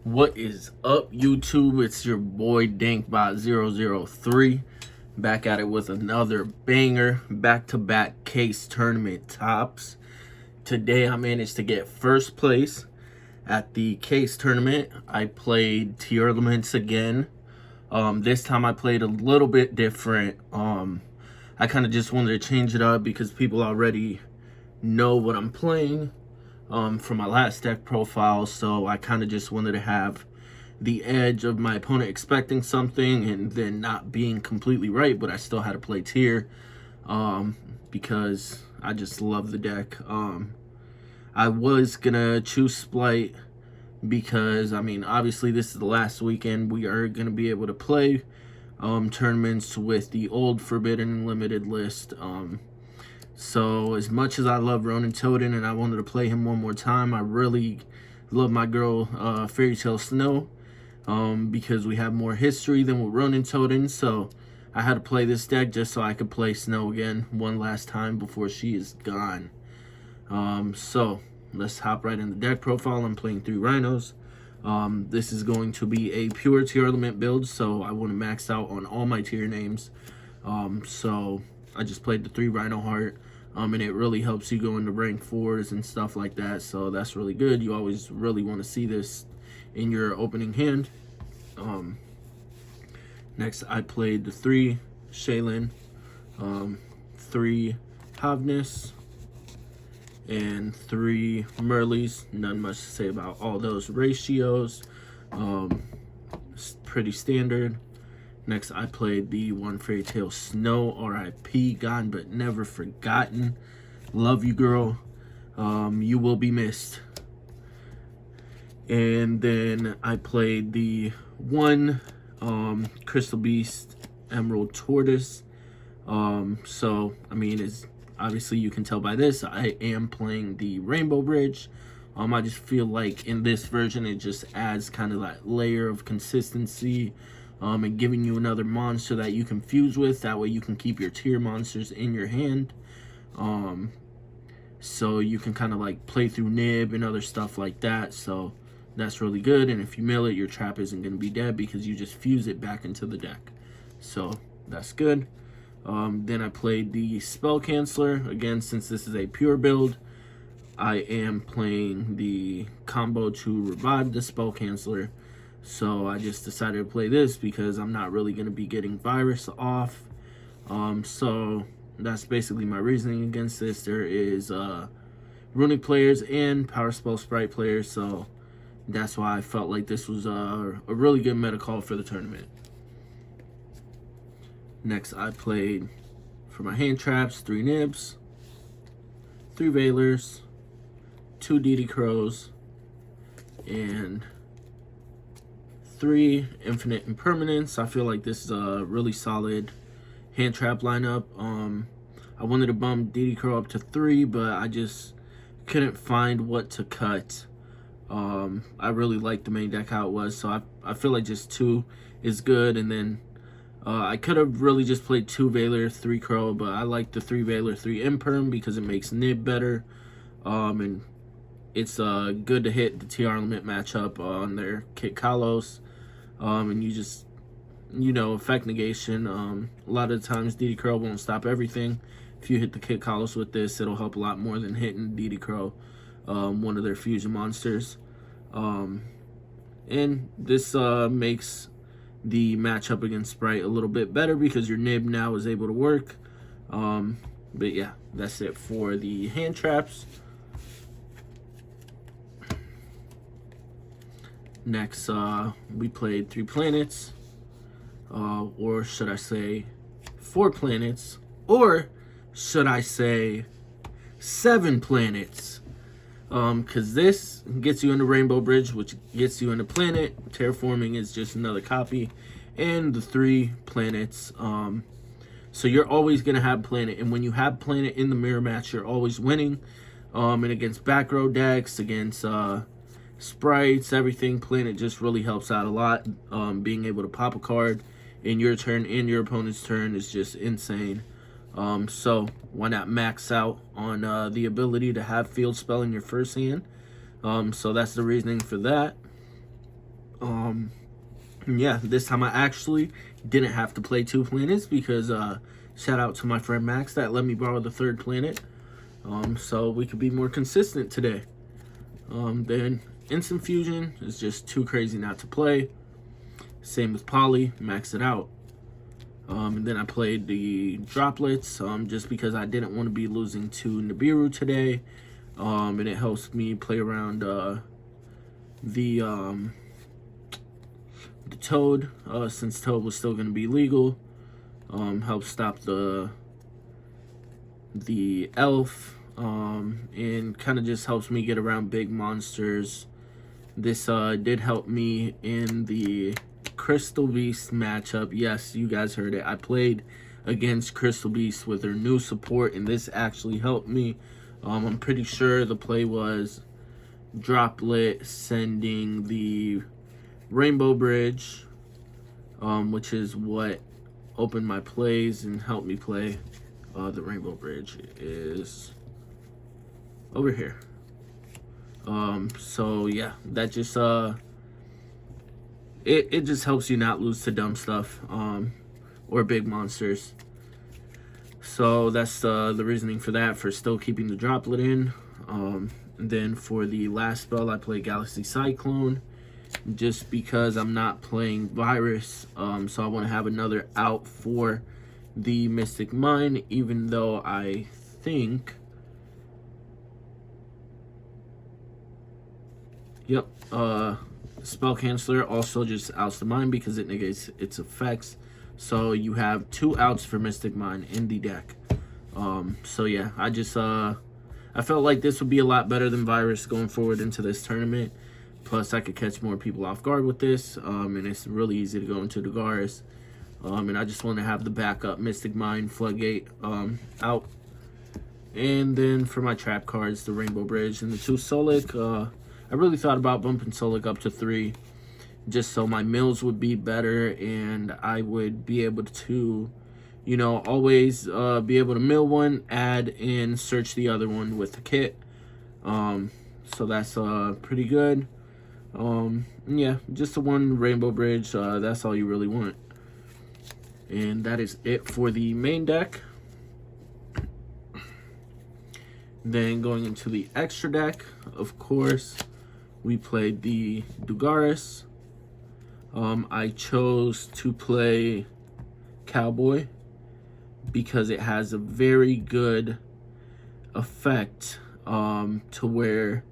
What is up, YouTube? It's your boy Dankbot003 back at it with another banger, back-to-back case tournament tops. Today I managed to get first place at the case tournament. I played Tearalament again. This time I played a little bit different. I kind of just wanted to change it up because people already know what I'm playing from my last deck profile, so I kind of just wanted to have the edge of my opponent expecting something and then not being completely right, but I still had to play tier because I just love the deck. I was gonna choose Splight because, I mean, obviously this is the last weekend we are gonna be able to play tournaments with the old Forbidden Limited list. So as much as I love Ronan Toten and I wanted to play him one more time, I really love my girl Fairy Tale Snow because we have more history than with Ronan Toten. So I had to play this deck just so I could play Snow again one last time before she is gone. So let's hop right in the deck profile. I'm playing 3 Rhinos. This is going to be a pure Tearalament build, so I want to max out on all my tier names. So I just played the 3 Rhino Heart. And it really helps you go into rank 4s and stuff like that, so that's really good. You always really want to see this in your opening hand. Next, I played the 3 Shaylin, 3 Havnis, and 3 Merleys. Not much to say about all those ratios. Pretty standard. Next, I played the 1 Fairy Tale Snow, R.I.P. Gone but never forgotten. Love you, girl. You will be missed. And then I played the 1 Crystal Beast Emerald Tortoise. So, I mean, it's obviously you can tell by this, I am playing the Rainbow Bridge. I just feel like in this version, it just adds kind of that layer of consistency. And giving you another monster that you can fuse with. That way you can keep your tier monsters in your hand. So you can kind of like play through Nib and other stuff like that. So that's really good. And if you mill it, your trap isn't going to be dead because you just fuse it back into the deck. So that's good. Then I played the Spell Canceller. Again, since this is a pure build, I am playing the combo to revive the Spell Canceller. So I just decided to play this because I'm not really going to be getting Virus off. So that's basically my reasoning against this. There is Runic players and Power Spell Sprite players, so that's why I felt like this was a really good meta call for the tournament. Next, I played for my hand traps 3 Nibs, 3 Veilers, 2 DD Crows, and 3 Infinite Impermanence. I feel like this is a really solid hand trap lineup. I wanted to bump DD Crow up to 3, but I just couldn't find what to cut. I really like the main deck how it was, so I feel like just 2 is good. And then I could have really just played 2 Veiler, 3 Crow, but I like the 3 Veiler, 3 Imperm because it makes Nib better. And it's good to hit the Tearalament matchup on their Kit Kalos. And you just, you know, effect negation. A lot of the times DD Crow won't stop everything. If you hit the Kit Kalos with this, it'll help a lot more than hitting DD Crow, one of their fusion monsters. And this makes the matchup against Sprite a little bit better because your Nib now is able to work. But yeah, that's it for the hand traps. Next, we played 3 planets, or should I say 4 planets, or should I say 7 planets, because this gets you into Rainbow Bridge, which gets you into Planet. Terraforming is just another copy, and the 3 planets, so you're always going to have Planet, and when you have Planet in the mirror match, you're always winning, and against back row decks, against, Sprites, everything, Planet just really helps out a lot. Being able to pop a card in your turn and your opponent's turn is just insane. So why not max out on the ability to have field spell in your first hand? So that's the reasoning for that. Yeah, this time I actually didn't have to play 2 planets because shout out to my friend Max that let me borrow the 3rd planet, so we could be more consistent today. Then Instant Fusion is just too crazy not to play. Same with Poly, max it out. And then I played the droplets just because I didn't want to be losing to Nibiru today. And it helps me play around the Toad, since Toad was still going to be legal. Helps stop the Elf, and kind of just helps me get around big monsters. This did help me in the Crystal Beast matchup. Yes, you guys heard it. I played against Crystal Beast with their new support, and this actually helped me. I'm pretty sure the play was Droplet sending the Rainbow Bridge, which is what opened my plays and helped me play. The Rainbow Bridge is over here. So yeah, that just it just helps you not lose to dumb stuff or big monsters. So that's the reasoning for that, for still keeping the droplet in. And then for the last spell, I play Galaxy Cyclone just because I'm not playing Virus. So I want to have another out for the Mystic Mine, even though I think, yep, Spell Canceller also just outs the mine because it negates its effects. So you have 2 outs for Mystic Mine in the deck. So yeah, I felt like this would be a lot better than Virus going forward into this tournament. Plus, I could catch more people off guard with this, and it's really easy to go into Dagaris. And I just want to have the backup Mystic Mine Floodgate out. And then for my trap cards, the Rainbow Bridge and the 2 Solic. I really thought about bumping Solic up to 3, just so my mills would be better and I would be able to, you know, always be able to mill one, add, and search the other one with the kit. So that's pretty good. Yeah, just the 1 Rainbow Bridge. That's all you really want. And that is it for the main deck. Then going into the extra deck, of course, we played the Dugaris. I chose to play Cowboy because it has a very good effect to where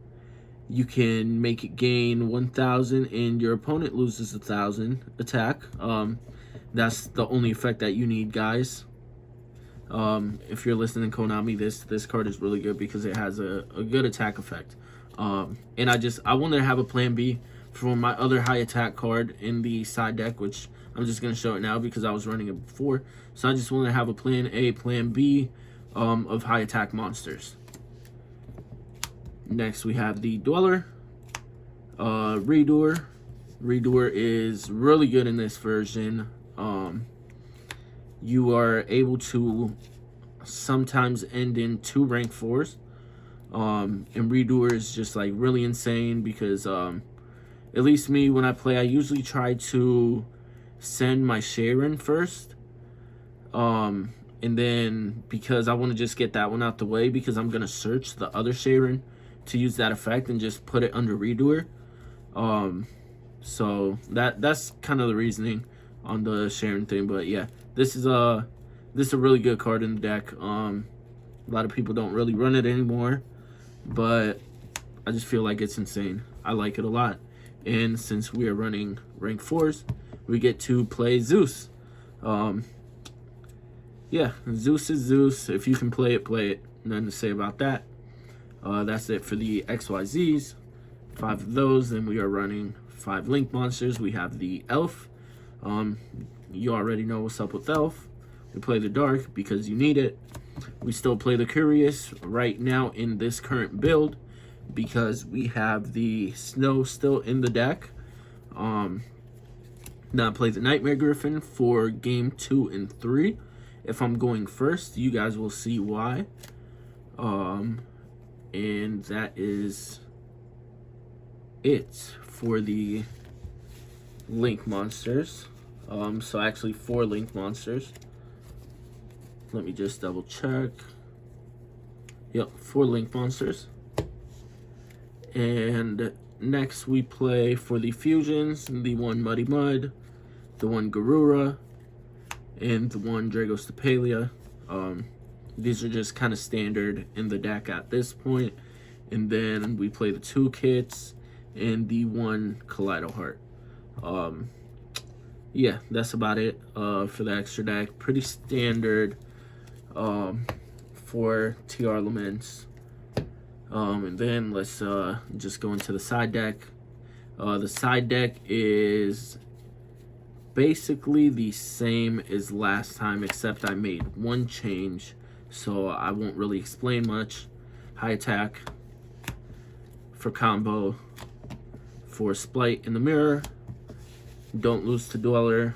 you can make it gain 1,000 and your opponent loses 1,000 attack. That's the only effect that you need, guys. If you're listening, Konami, this card is really good because it has a good attack effect. And I wanted to have a plan B for my other high attack card in the side deck, which I'm just going to show it now because I was running it before. So I just want to have a plan A, plan B of high attack monsters. Next, we have the Dweller. Redoer. Redoer is really good in this version. You are able to sometimes end in 2 rank 4s. And Redoer is just like really insane because at least me, when I play, I usually try to send my Sharon first. And then because I want to just get that one out the way, because I'm going to search the other Sharon to use that effect and just put it under Redoer. So that's kind of the reasoning on the Sharon thing. But yeah, this is a really good card in the deck. A lot of people don't really run it anymore, but I just feel like it's insane. I like it a lot. And since we are running rank 4s, we get to play Zeus. Yeah, Zeus is Zeus. If you can play it, play it. Nothing to say about that. That's it for the XYZs. 5 of those. Then we are running 5 Link monsters. We have the Elf. You already know what's up with Elf. We play the Dark because you need it. We still play the Curious right now in this current build because we have the Snow still in the deck. Now play the Nightmare Griffin for game 2 and 3. If I'm going first, you guys will see why. And that is it for the link monsters. So actually 4 link monsters. Let me just double check. Yep, 4 link monsters. And next we play for the fusions, the 1 Muddy Mud, the 1 Garura, and the 1 Dragostapelia. These are just kind of standard in the deck at this point. And then we play the 2 kits and the 1 Kaleido Heart. Yeah, that's about it for the extra deck. Pretty standard for Tearalament. And then let's just go into the side deck. The side deck is basically the same as last time, except I made 1 change, so I won't really explain much. High attack for combo, for Splight in the mirror, don't lose to Dweller,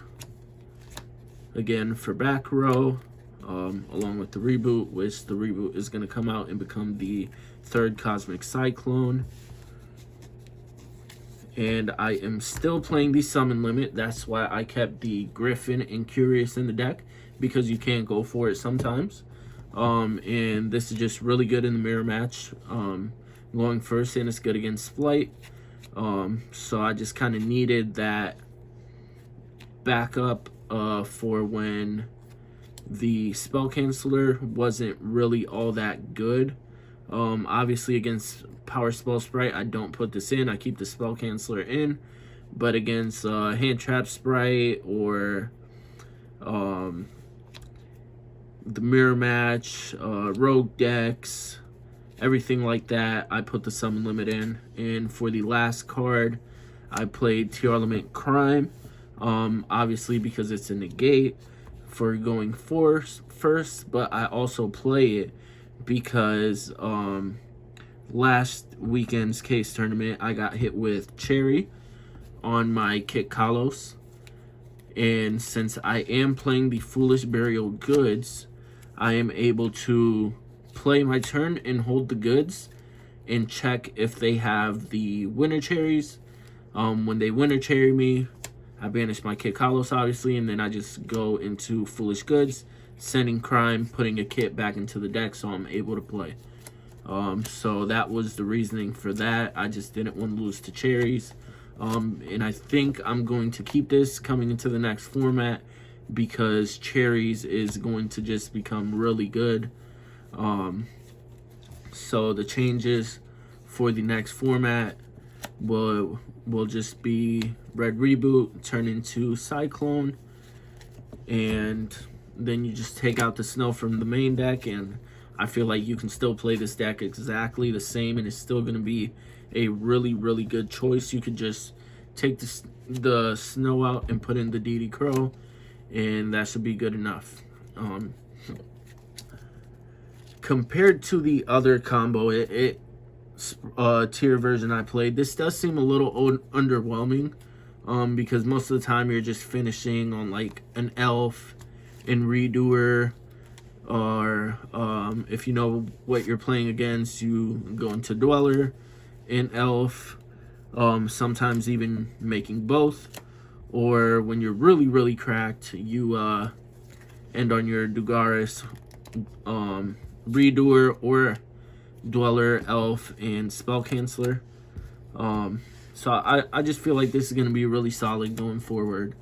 again for back row, along with the reboot, which the reboot is going to come out and become the 3rd Cosmic Cyclone. And I am still playing the summon limit. That's why I kept the Griffin and Curious in the deck, because you can't go for it sometimes. And this is just really good in the mirror match. Going first, and it's good against Splight. So I just kind of needed that backup for when the Spell Canceller wasn't really all that good. Obviously against Power Spell Sprite, I don't put this in. I keep the Spell Canceller in. But against Hand Trap Sprite or the Mirror Match, Rogue decks, everything like that, I put the summon limit in. And for the last card, I played Tearalament Crime. Obviously because it's a negate for going first, but I also play it because last weekend's case tournament I got hit with Cherry on my Kit Kalos, and since I am playing the Foolish Burial Goods, I am able to play my turn and hold the goods and check if they have the winter cherries. When they winter cherry me, I banish my Kit Kalos, obviously, and then I just go into Foolish Goods, sending Crime, putting a kit back into the deck so I'm able to play. So that was the reasoning for that. I just didn't want to lose to cherries. And I think I'm going to keep this coming into the next format because cherries is going to just become really good. So the changes for the next format will just be Red Reboot, turn into Cyclone, and then you just take out the snow from the main deck, and I feel like you can still play this deck exactly the same, and it's still going to be a really, really good choice. You could just take the snow out and put in the DD Crow, and that should be good enough. Compared to the other combo, tier version I played, this does seem a little underwhelming, because most of the time you're just finishing on like an elf and redoer, or if you know what you're playing against, you go into Dweller and elf, sometimes even making both, or when you're really, really cracked, you end on your Dugaris, redoer, or Dweller, elf, and Spell Canceller. So I just feel like this is going to be really solid going forward.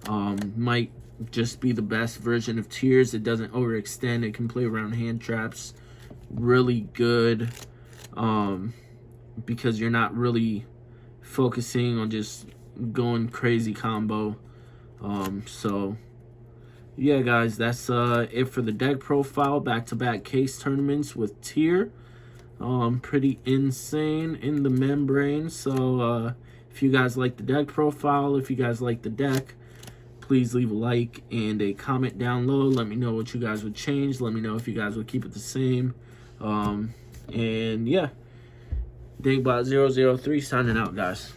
Might just be the best version of tiers. It doesn't overextend. It can play around hand traps really good, because you're not really focusing on just going crazy combo. So yeah, guys, that's it for the deck profile. Back-to-back case tournaments with tier. Pretty insane in the membrane. So if you guys like the deck profile, if you guys like the deck, please leave a like and a comment down low. Let me know what you guys would change. Let me know if you guys would keep it the same. And yeah, Dingbot003 signing out, guys.